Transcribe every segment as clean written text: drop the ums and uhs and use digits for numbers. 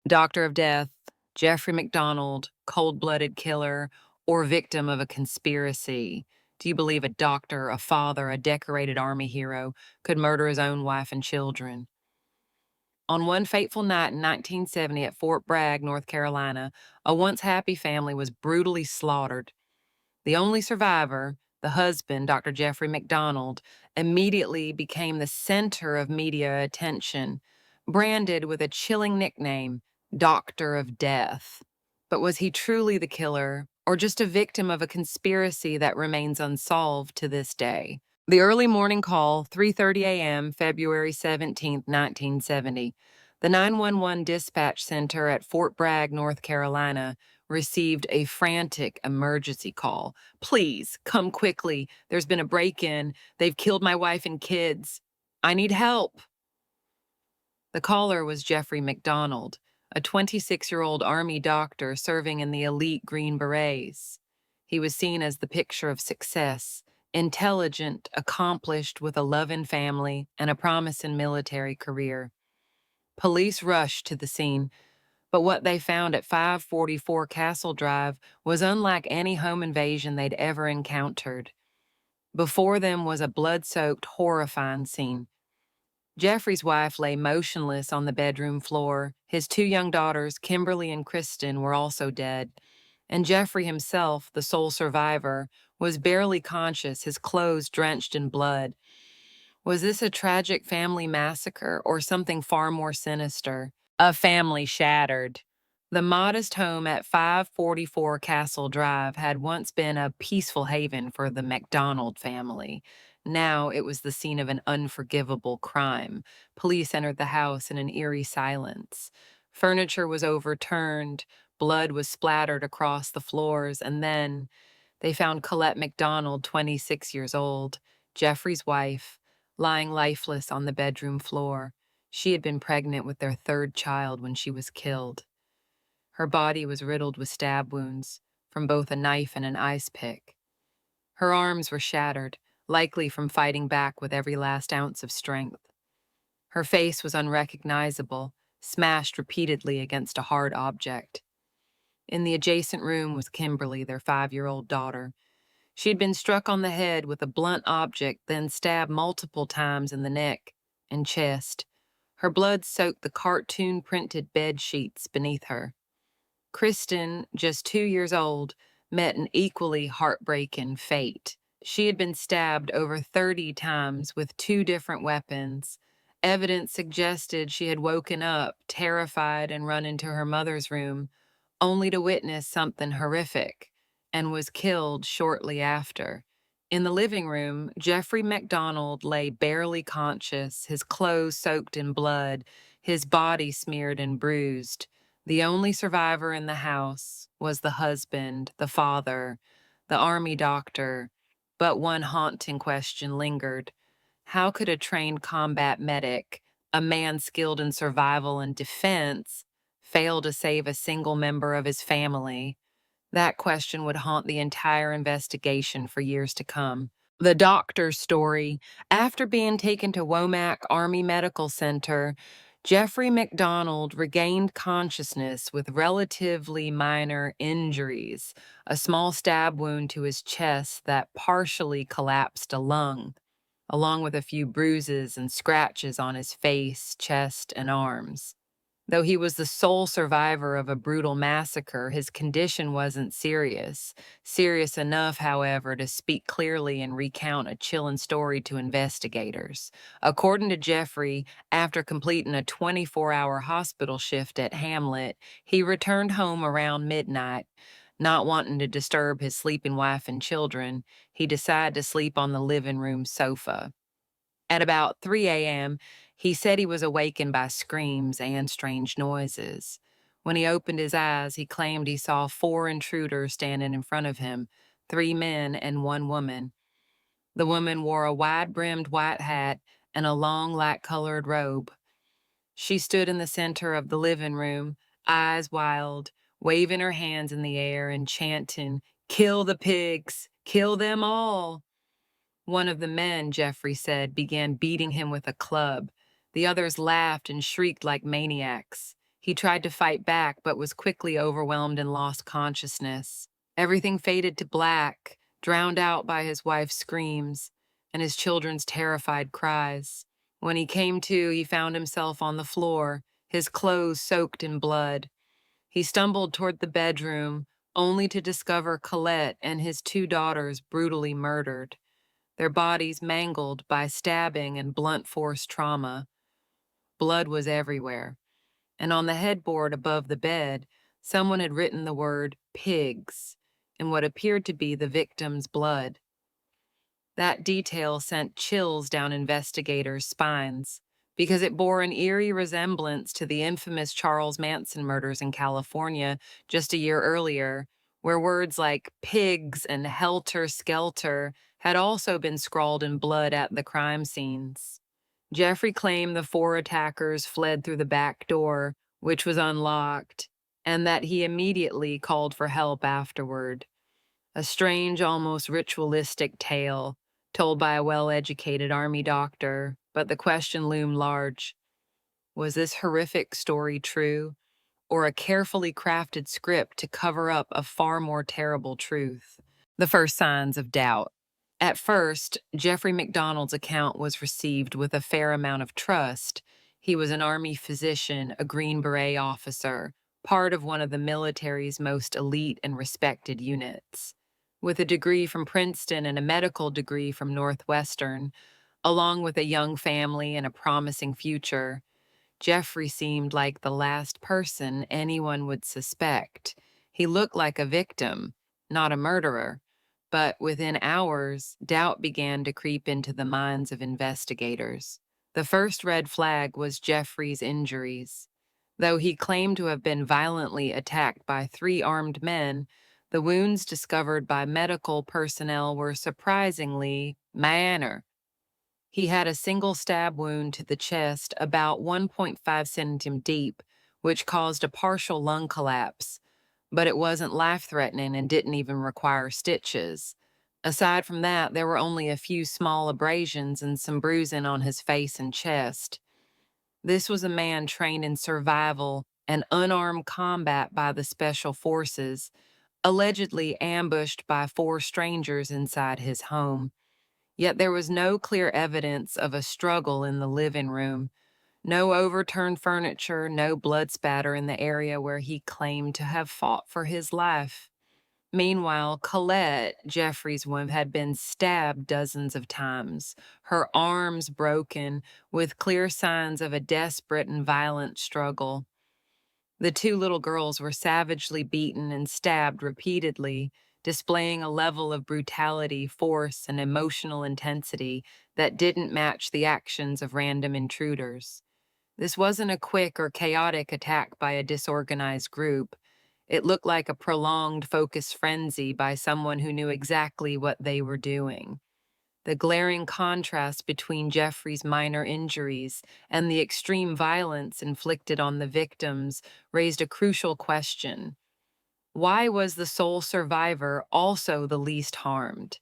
Doctor of Death, Jeffrey MacDonald, cold-blooded killer, or victim of a conspiracy? Do you believe a doctor, a father, a decorated Army hero could murder his own wife and children? On one fateful night in 1970 at Fort Bragg, North Carolina, a once happy family was brutally slaughtered. The only survivor, the husband, Dr. Jeffrey MacDonald, immediately became the center of media attention, branded with a chilling nickname, Doctor of Death. But was he truly the killer, or just a victim of a conspiracy that remains unsolved to this day? The early morning call, 3:30 a.m., February 17, 1970. The 911 dispatch center at Fort Bragg, North Carolina, received a frantic emergency call. Please, come quickly. There's been a break-in. They've killed my wife and kids. I need help. The caller was Jeffrey MacDonald, a 26-year-old Army doctor serving in the elite Green Berets. He was seen as the picture of success, intelligent, accomplished, with a loving family and a promising military career. Police rushed to the scene, but what they found at 544 Castle Drive was unlike any home invasion they'd ever encountered. Before them was a blood-soaked, horrifying scene. Jeffrey's wife lay motionless on the bedroom floor. His two young daughters, Kimberly and Kristen, were also dead. And Jeffrey himself, the sole survivor, was barely conscious, his clothes drenched in blood. Was this a tragic family massacre or something far more sinister? A family shattered. The modest home at 544 Castle Drive had once been a peaceful haven for the MacDonald family. Now it was the scene of an unforgivable crime. Police entered the house in an eerie silence. Furniture was overturned, blood was splattered across the floors, and then they found Colette MacDonald, 26 years old, Jeffrey's wife, lying lifeless on the bedroom floor. She had been pregnant with their third child when she was killed. Her body was riddled with stab wounds from both a knife and an ice pick. Her arms were shattered, likely from fighting back with every last ounce of strength. Her face was unrecognizable, smashed repeatedly against a hard object. In the adjacent room was Kimberly, their 5-year-old daughter. She had been struck on the head with a blunt object, then stabbed multiple times in the neck and chest. Her blood soaked the cartoon-printed bed sheets beneath her. Kristen, just 2 years old, met an equally heartbreaking fate. She had been stabbed over 30 times with 2 different weapons. Evidence suggested she had woken up, terrified, and run into her mother's room, only to witness something horrific, and was killed shortly after. In the living room, Jeffrey MacDonald lay barely conscious, his clothes soaked in blood, his body smeared and bruised. The only survivor in the house was the husband, the father, the Army doctor, but one haunting question lingered. How could a trained combat medic, a man skilled in survival and defense, fail to save a single member of his family? That question would haunt the entire investigation for years to come. The doctor's story. After being taken to Womack Army Medical Center, Jeffrey MacDonald regained consciousness with relatively minor injuries, a small stab wound to his chest that partially collapsed a lung, along with a few bruises and scratches on his face, chest, and arms. Though he was the sole survivor of a brutal massacre, his condition wasn't serious. Serious enough, however, to speak clearly and recount a chilling story to investigators. According to Jeffrey, after completing a 24-hour hospital shift at Hamlet, he returned home around midnight. Not wanting to disturb his sleeping wife and children, he decided to sleep on the living room sofa. At about 3 a.m., he said he was awakened by screams and strange noises. When he opened his eyes, he claimed he saw 4 intruders standing in front of him, 3 men and 1 woman. The woman wore a wide-brimmed white hat and a long, light-colored robe. She stood in the center of the living room, eyes wild, waving her hands in the air and chanting, "Kill the pigs! Kill them all!" One of the men, Jeffrey said, began beating him with a club. The others laughed and shrieked like maniacs. He tried to fight back, but was quickly overwhelmed and lost consciousness. Everything faded to black, drowned out by his wife's screams and his children's terrified cries. When he came to, he found himself on the floor, his clothes soaked in blood. He stumbled toward the bedroom, only to discover Colette and his two daughters brutally murdered, their bodies mangled by stabbing and blunt force trauma. Blood was everywhere, and on the headboard above the bed, someone had written the word pigs in what appeared to be the victim's blood. That detail sent chills down investigators' spines because it bore an eerie resemblance to the infamous Charles Manson murders in California just a year earlier, where words like pigs and helter-skelter had also been scrawled in blood at the crime scenes. Jeffrey claimed the four attackers fled through the back door, which was unlocked, and that he immediately called for help afterward. A strange, almost ritualistic tale told by a well-educated army doctor, but the question loomed large. Was this horrific story true, or a carefully crafted script to cover up a far more terrible truth? The first signs of doubt. At first, Jeffrey MacDonald's account was received with a fair amount of trust. He was an Army physician, a Green Beret officer, part of one of the military's most elite and respected units. With a degree from Princeton and a medical degree from Northwestern, along with a young family and a promising future, Jeffrey seemed like the last person anyone would suspect. He looked like a victim, not a murderer. But within hours, doubt began to creep into the minds of investigators. The first red flag was Jeffrey's injuries. Though he claimed to have been violently attacked by three armed men, the wounds discovered by medical personnel were surprisingly minor. He had a single stab wound to the chest about 1.5 centimeters deep, which caused a partial lung collapse, but it wasn't life-threatening and didn't even require stitches. Aside from that, there were only a few small abrasions and some bruising on his face and chest. This was a man trained in survival and unarmed combat by the Special Forces, allegedly ambushed by four strangers inside his home. Yet there was no clear evidence of a struggle in the living room. No overturned furniture, no blood spatter in the area where he claimed to have fought for his life. Meanwhile, Colette, Jeffrey's wife, had been stabbed dozens of times, her arms broken, with clear signs of a desperate and violent struggle. The two little girls were savagely beaten and stabbed repeatedly, displaying a level of brutality, force, and emotional intensity that didn't match the actions of random intruders. This wasn't a quick or chaotic attack by a disorganized group. It looked like a prolonged, focused frenzy by someone who knew exactly what they were doing. The glaring contrast between Jeffrey's minor injuries and the extreme violence inflicted on the victims raised a crucial question. Why was the sole survivor also the least harmed?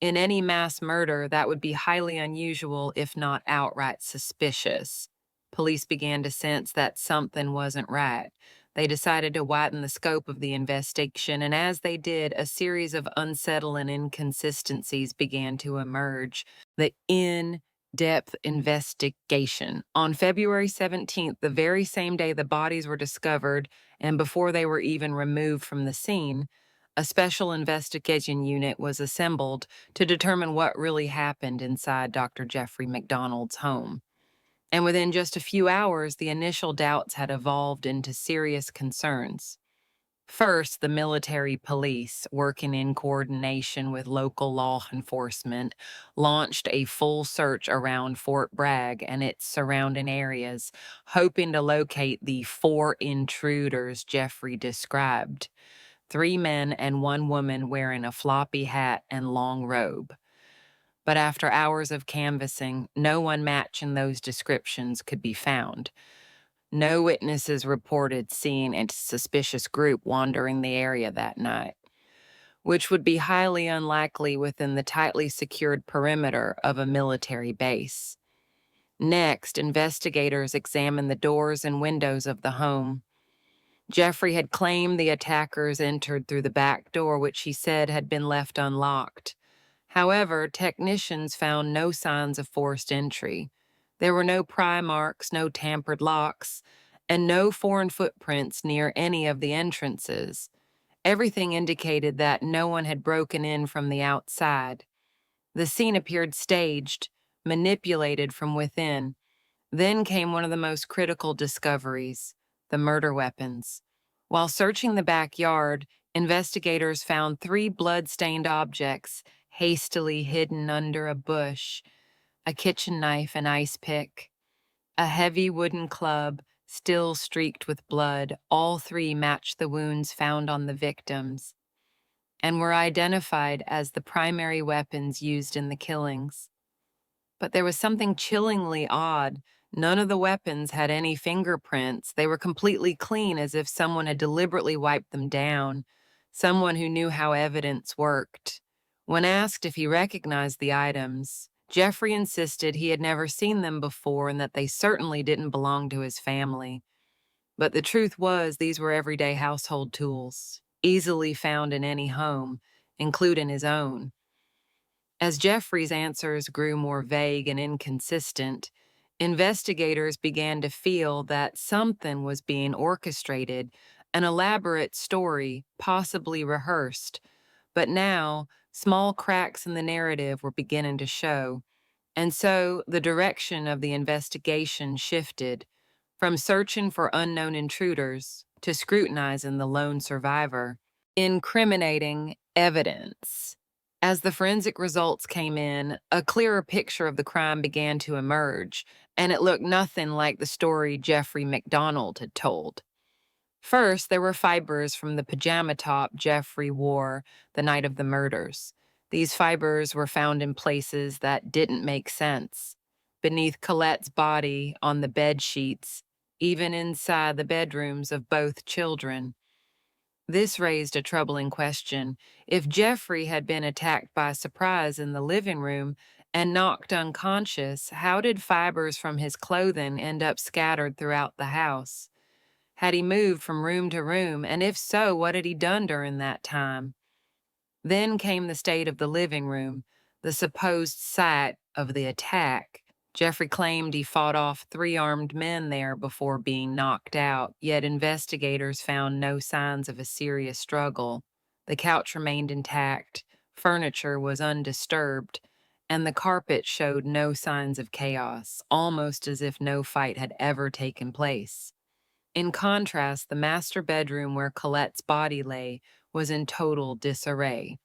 In any mass murder, that would be highly unusual, if not outright suspicious. Police began to sense that something wasn't right. They decided to widen the scope of the investigation, and as they did, a series of unsettling inconsistencies began to emerge. The in-depth investigation. On February 17th, the very same day the bodies were discovered, and before they were even removed from the scene, a special investigation unit was assembled to determine what really happened inside Dr. Jeffrey MacDonald's home. And within just a few hours, the initial doubts had evolved into serious concerns. First, the military police, working in coordination with local law enforcement, launched a full search around Fort Bragg and its surrounding areas, hoping to locate the four intruders Jeffrey described. Three men and one woman wearing a floppy hat and long robe. But after hours of canvassing, no one matching those descriptions could be found. No witnesses reported seeing a suspicious group wandering the area that night, which would be highly unlikely within the tightly secured perimeter of a military base. Next, investigators examined the doors and windows of the home. Jeffrey had claimed the attackers entered through the back door, which he said had been left unlocked. However, technicians found no signs of forced entry. There were no pry marks, no tampered locks, and no foreign footprints near any of the entrances. Everything indicated that no one had broken in from the outside. The scene appeared staged, manipulated from within. Then came one of the most critical discoveries: the murder weapons. While searching the backyard, investigators found 3 blood-stained objects hastily hidden under a bush: a kitchen knife and ice pick, a heavy wooden club still streaked with blood. All 3 matched the wounds found on the victims and were identified as the primary weapons used in the killings. But there was something chillingly odd. None of the weapons had any fingerprints. They were completely clean, as if someone had deliberately wiped them down, someone who knew how evidence worked. When asked if he recognized the items, Jeffrey insisted he had never seen them before and that they certainly didn't belong to his family. But the truth was, these were everyday household tools, easily found in any home, including his own. As Jeffrey's answers grew more vague and inconsistent, investigators began to feel that something was being orchestrated, an elaborate story, possibly rehearsed. But now, small cracks in the narrative were beginning to show. And so the direction of the investigation shifted from searching for unknown intruders to scrutinizing the lone survivor. Incriminating evidence. As the forensic results came in, a clearer picture of the crime began to emerge, and it looked nothing like the story Jeffrey MacDonald had told. First, there were fibers from the pajama top Jeffrey wore the night of the murders. These fibers were found in places that didn't make sense: beneath Colette's body, on the bed sheets, even inside the bedrooms of both children. This raised a troubling question. If Jeffrey had been attacked by surprise in the living room and knocked unconscious, how did fibers from his clothing end up scattered throughout the house? Had he moved from room to room, and if so, what had he done during that time? Then came the state of the living room, the supposed site of the attack. Jeffrey claimed he fought off 3 armed men there before being knocked out, yet investigators found no signs of a serious struggle. The couch remained intact, furniture was undisturbed, and the carpet showed no signs of chaos, almost as if no fight had ever taken place. In contrast, the master bedroom where Colette's body lay was in total disarray.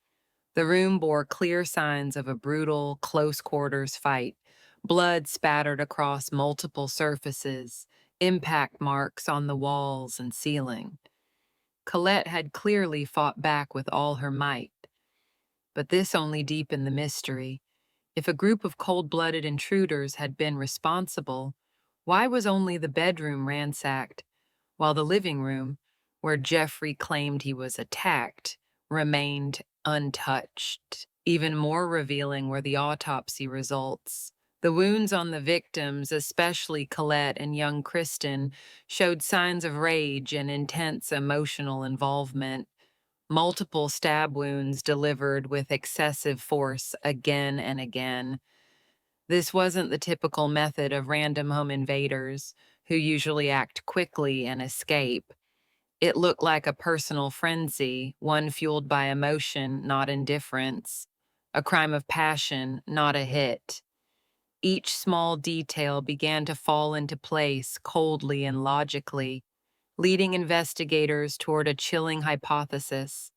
The room bore clear signs of a brutal, close-quarters fight: blood spattered across multiple surfaces, impact marks on the walls and ceiling. Colette had clearly fought back with all her might. But this only deepened the mystery. If a group of cold-blooded intruders had been responsible, why was only the bedroom ransacked, while the living room, where Jeffrey claimed he was attacked, remained untouched? Even more revealing were the autopsy results. The wounds on the victims, especially Colette and young Kristen, showed signs of rage and intense emotional involvement. Multiple stab wounds delivered with excessive force again and again. This wasn't the typical method of random home invaders, who usually act quickly and escape. It looked like a personal frenzy, one fueled by emotion, not indifference, a crime of passion, not a hit. Each small detail began to fall into place coldly and logically, leading investigators toward a chilling hypothesis.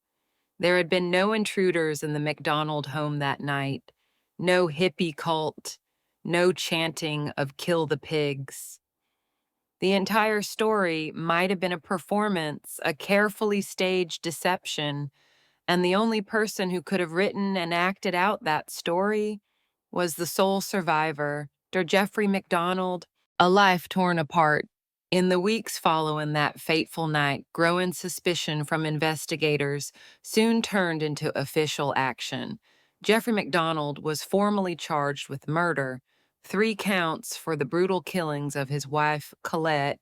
There had been no intruders in the MacDonald home that night, no hippie cult, no chanting of "kill the pigs." The entire story might have been a performance, a carefully staged deception, and the only person who could have written and acted out that story was the sole survivor, Jeffrey MacDonald, a life torn apart. In the weeks following that fateful night, growing suspicion from investigators soon turned into official action. Jeffrey MacDonald was formally charged with murder, 3 counts for the brutal killings of his wife, Colette,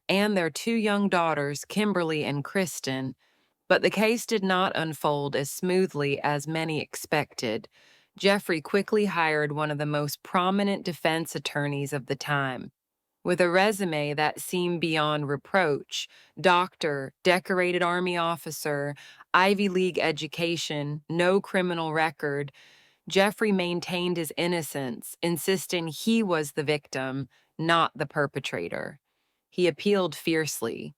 and their 2 young daughters, Kimberly and Kristen, but the case did not unfold as smoothly as many expected. Jeffrey quickly hired one of the most prominent defense attorneys of the time. With a resume that seemed beyond reproach, doctor, decorated Army officer, Ivy League education, no criminal record, Jeffrey maintained his innocence, insisting he was the victim, not the perpetrator. He appealed fiercely,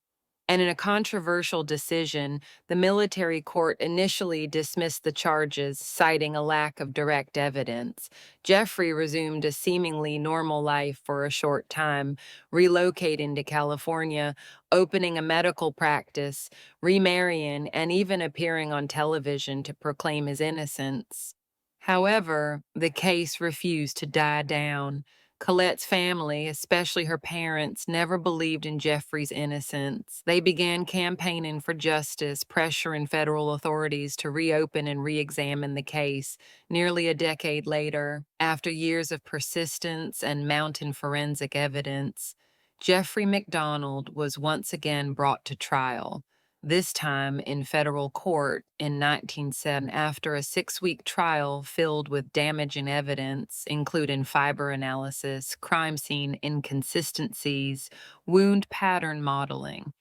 and in a controversial decision, the military court initially dismissed the charges, citing a lack of direct evidence. Jeffrey resumed a seemingly normal life for a short time, relocating to California, opening a medical practice, remarrying, and even appearing on television to proclaim his innocence. However, the case refused to die down. Colette's family, especially her parents, never believed in Jeffrey's innocence. They began campaigning for justice, pressuring federal authorities to reopen and re-examine the case. Nearly a decade later, after years of persistence and mounting forensic evidence, Jeffrey MacDonald was once again brought to trial, this time in federal court in 1970 after a 6-week trial filled with damaging evidence, including fiber analysis, crime scene inconsistencies, wound pattern modeling,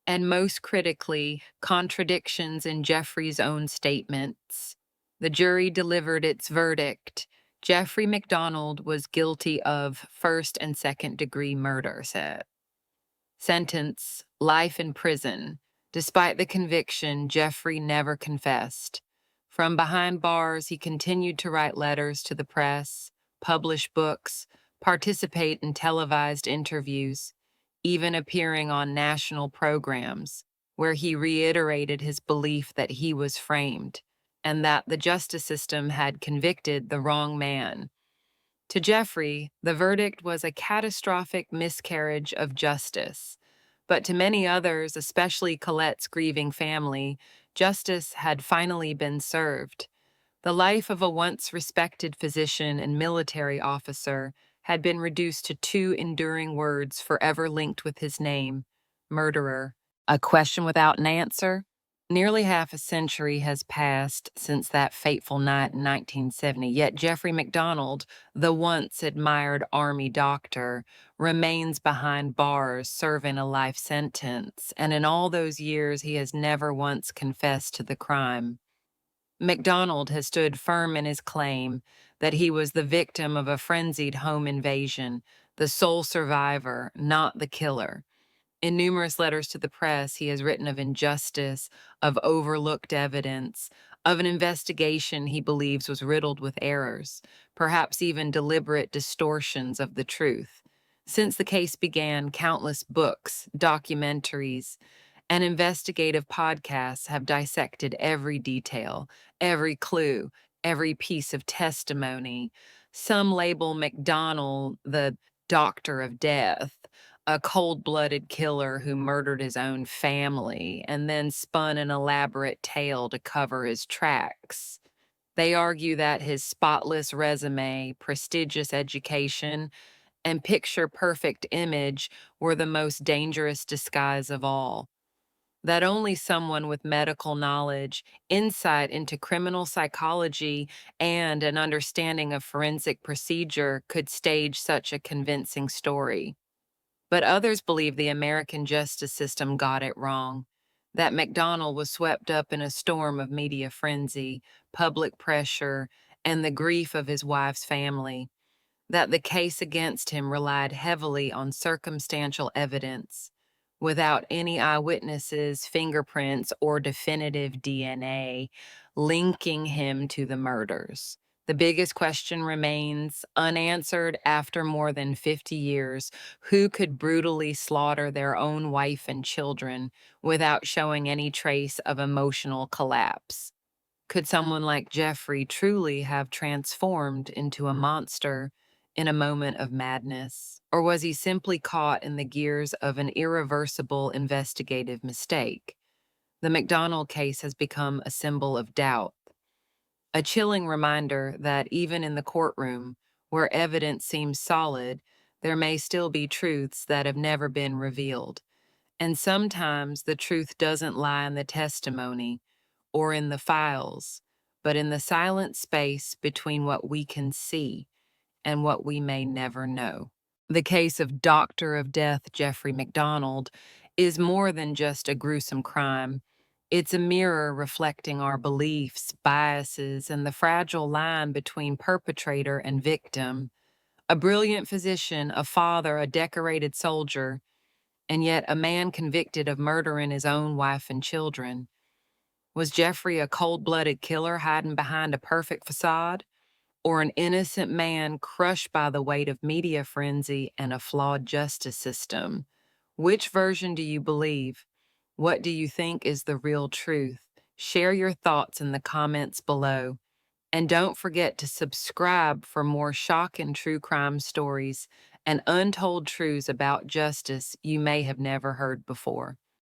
and most critically, contradictions in Jeffrey's own statements. The jury delivered its verdict. Jeffrey MacDonald was guilty of first and second degree murder. Sentence, life in prison. Despite the conviction, Jeffrey never confessed. From behind bars, he continued to write letters to the press, publish books, participate in televised interviews, even appearing on national programs, where he reiterated his belief that he was framed and that the justice system had convicted the wrong man. To Jeffrey, the verdict was a catastrophic miscarriage of justice. But to many others, especially Colette's grieving family, justice had finally been served. The life of a once respected physician and military officer had been reduced to 2 enduring words forever linked with his name: murderer. A question without an answer? Nearly half a century has passed since that fateful night in 1970, yet Jeffrey MacDonald, the once admired Army doctor, remains behind bars serving a life sentence, and in all those years he has never once confessed to the crime. MacDonald has stood firm in his claim that he was the victim of a frenzied home invasion, the sole survivor, not the killer. In numerous letters to the press, he has written of injustice, of overlooked evidence, of an investigation he believes was riddled with errors, perhaps even deliberate distortions of the truth. Since the case began, countless books, documentaries, and investigative podcasts have dissected every detail, every clue, every piece of testimony. Some label MacDonald the doctor of death, a cold-blooded killer who murdered his own family and then spun an elaborate tale to cover his tracks. They argue that his spotless resume, prestigious education, and picture-perfect image were the most dangerous disguise of all. That only someone with medical knowledge, insight into criminal psychology, and an understanding of forensic procedure could stage such a convincing story. But others believe the American justice system got it wrong, that MacDonald was swept up in a storm of media frenzy, public pressure, and the grief of his wife's family, that the case against him relied heavily on circumstantial evidence, without any eyewitnesses, fingerprints, or definitive DNA linking him to the murders. The biggest question remains unanswered after more than 50 years. Who could brutally slaughter their own wife and children without showing any trace of emotional collapse? Could someone like Jeffrey truly have transformed into a monster in a moment of madness? Or was he simply caught in the gears of an irreversible investigative mistake? The MacDonald case has become a symbol of doubt, a chilling reminder that even in the courtroom, Where evidence seems solid, there may still be truths that have never been revealed. And sometimes the truth doesn't lie in the testimony or in the files, but in the silent space between what we can see and what we may never know. The case of Doctor of Death Jeffrey MacDonald is more than just a gruesome crime. It's a mirror reflecting our beliefs, biases, and the fragile line between perpetrator and victim. A brilliant physician, a father, a decorated soldier, and yet a man convicted of murdering his own wife and children. Was Jeffrey a cold blooded killer hiding behind a perfect facade? Or an innocent man crushed by the weight of media frenzy and a flawed justice system? Which version do you believe? What do you think is the real truth? Share your thoughts in the comments below. And don't forget to subscribe for more shock and true crime stories and untold truths about justice you may have never heard before.